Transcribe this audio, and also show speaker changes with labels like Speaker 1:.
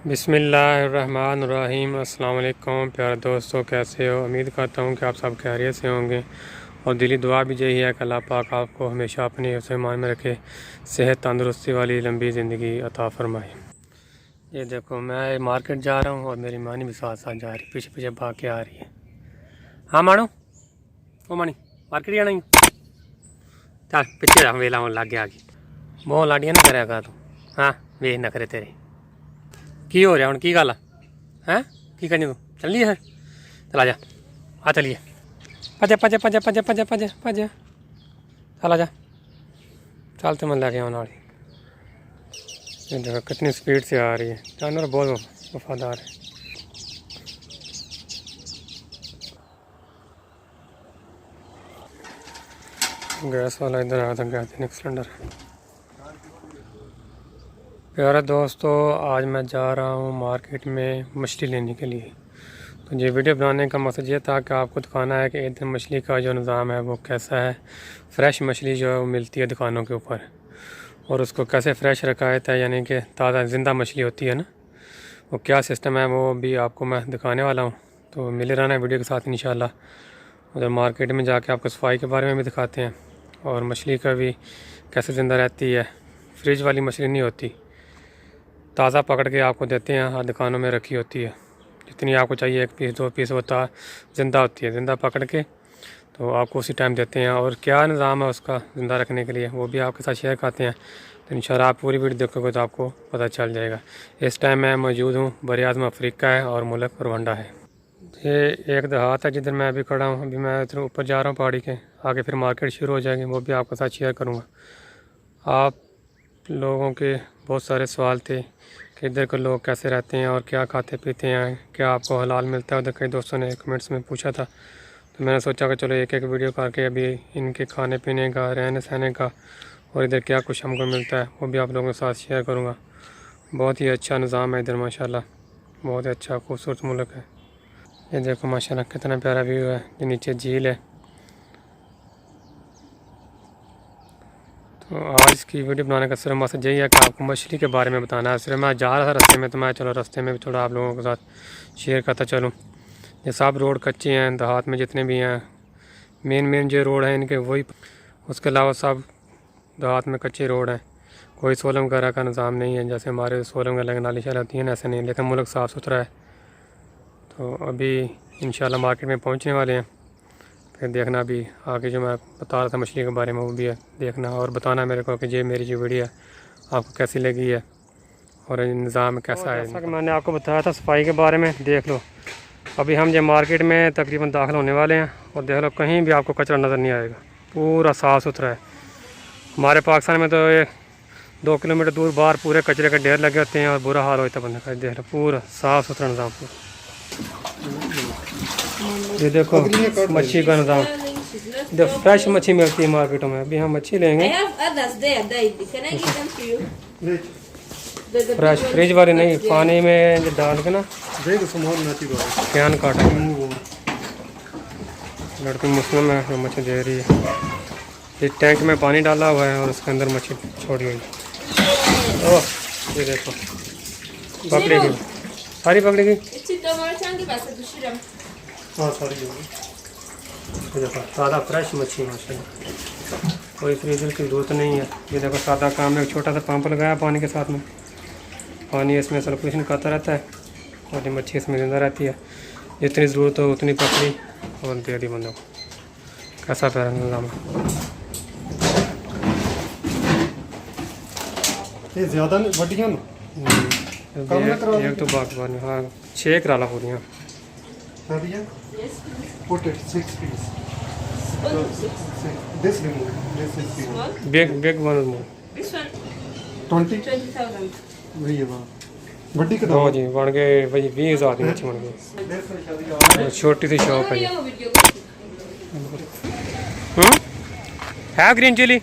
Speaker 1: बिस्मिल्लाहिर्रहमानिर्रहीम। अस्सलाम वालेकुम प्यारे दोस्तों, कैसे हो? उम्मीद करता हूँ कि आप सब खैरियत से होंगे और दिली दुआ भी यही है कि अल्लाह पाक आपको हमेशा अपने हिफ्ज़-ए-ईमान में रखे, सेहत तंदुरुस्ती वाली लंबी ज़िंदगी अता फ़रमाए। ये देखो, मैं मार्केट जा रहा हूँ और मेरी मानी भी साथ साथ जा रही, पीछे पीछे भाग के आ रही है। हाँ मानो, ओ मानी मार्केट जाना ही, चल पीछे जा, वेला लग गया आगे बहुत लाडिया ना करेगा तू। हाँ वे न करे तेरे की हो रहा हूँ, की गल है की करनी तू? चलनी है, चला जा, आ चलिए, भजा भजा भजा भजा भजा भजा भजा, चला जा, चल तो मैं लेके आने वाली। ये देखो कितनी स्पीड से आ रही है, जानवर बहुत वफादार है। गैस वाला इधर आया था, गैस देने सिलेंडर। प्यारे दोस्तों, आज मैं जा रहा हूँ मार्केट में मछली लेने के लिए। तो ये वीडियो बनाने का मकसद ये था कि आपको दिखाना है कि इधर मछली का जो निज़ाम है वो कैसा है। फ़्रेश मछली जो है वो मिलती है दुकानों के ऊपर, और उसको कैसे फ़्रेश रखा जाता है, यानी कि ताज़ा ज़िंदा मछली होती है ना, वो क्या सिस्टम है वो भी आपको मैं दिखाने वाला हूँ। तो मिले रहना वीडियो के साथ इंशाल्लाह। उधर मार्केट में जाके आपको सफाई के बारे में भी दिखाते हैं और मछली का भी कैसे ज़िंदा रहती है। फ्रिज वाली मछली नहीं होती, ताज़ा पकड़ के आपको देते हैं, हाँ दुकानों में रखी होती है। जितनी आपको चाहिए, 1 पीस 2 पीस, वो ज़िंदा होती है। ज़िंदा पकड़ के तो आपको उसी टाइम देते हैं, और क्या निज़ाम है उसका ज़िंदा रखने के लिए वो भी आपके साथ शेयर करते हैं। तो इंशाल्लाह आप पूरी वीडियो देखोगे तो आपको पता चल जाएगा। इस टाइम मैं मौजूद हूँ बरआज़म अफ्रीका है और मुल्क रवांडा है। ये एक देहात है जिधर मैं अभी खड़ा हूँ। अभी मैं इधर ऊपर जा रहा हूँ पहाड़ी के, आगे फिर मार्केट शुरू हो जाएगी, वो भी आपके साथ शेयर करूँगा। आप लोगों के बहुत सारे सवाल थे कि इधर के लोग कैसे रहते हैं और क्या खाते पीते हैं, क्या आपको हलाल मिलता है। उधर कई दोस्तों ने कमेंट्स में पूछा था, तो मैंने सोचा कि चलो एक एक वीडियो करके अभी इनके खाने पीने का, रहने सहने का और इधर क्या कुछ हमको मिलता है वो भी आप लोगों के साथ शेयर करूँगा। बहुत ही अच्छा निज़ाम है इधर माशाल्लाह, बहुत ही अच्छा खूबसूरत मुल्क है। ये देखो माशाल्लाह कितना प्यारा व्यू है। ये नीचे झील है। तो आज की वीडियो बनाने का सिर्फ मकसद यही है कि आपको मछली के बारे में बताना है। सिर्फ मैं जा रहा था रास्ते में, तो मैं चलो रास्ते में भी थोड़ा आप लोगों के साथ शेयर करता चलूँ। ये सब रोड कच्चे हैं, देहात में जितने भी हैं मेन जो रोड हैं इनके वही, उसके अलावा सब देहात में कच्चे रोड हैं। कोई सोलम वगैरह का निज़ाम नहीं है, जैसे हमारे सोलम वगैरह नाली शाल होती है ना, ऐसे नहीं। लेकिन मुल्क साफ़ सुथरा है। तो अभी इंशाल्लाह मार्केट में पहुँचने वाले हैं, फिर देखना अभी आगे जो मैं बता रहा था मछली के बारे में वो भी है देखना, और बताना मेरे को कि ये मेरी जो वीडियो है आपको कैसी लगी है और निज़ाम कैसा है। जैसा कि मैंने आपको बताया था सफाई के बारे में, देख लो अभी हम जो मार्केट में तकरीबन दाखिल होने वाले हैं, और देख लो कहीं भी आपको कचरा नज़र नहीं आएगा, पूरा साफ़ सुथरा है। हमारे पाकिस्तान में तो ये 2 किलोमीटर दूर बाहर पूरे कचरे के ढेर लगे होते हैं और बुरा हाल होता है बंदे का। देख लो पूरा साफ़ सुथरा निज़ाम पूरा। ये देखो मच्छी का निज़ाम, जब फ्रेश मच्छी मिलती है मार्केटों में। अभी हम मच्छी लेंगे फ्रेश, फ्रिज वाली नहीं, पानी में डाल के ना कैन काटा। लड़की मुस्लिम है जो मच्छी दे रही है। ये टैंक में पानी डाला हुआ है और उसके अंदर मच्छी छोड़ी हुई। ओह ये देखो पकड़ेगी, सारी पकड़ेगी। हाँ सारी देखो सादा फ्रेश मच्छी माशाल्लाह, कोई फ्रीजर की ज़रूरत नहीं है। ये देखो सादा काम में एक छोटा सा पंप लगाया पानी के साथ में, पानी इसमें सर्कुलेशन करता रहता है और ये मच्छी इसमें ज़िंदा रहती है। जितनी ज़रूरत हो उतनी पकड़ी और दे दी बंदों को। कैसा प्यारा निज़ाम है।
Speaker 2: ये ज़्यादा बढ़िया ना
Speaker 1: एक तो बागवानी, हाँ 6 कराला पूरी। हाँ बिग वन हाँ जी बन गए भाई 20,000 की मच्छी बन गई। छोटी सी शॉप है ये। है ग्रीन चिली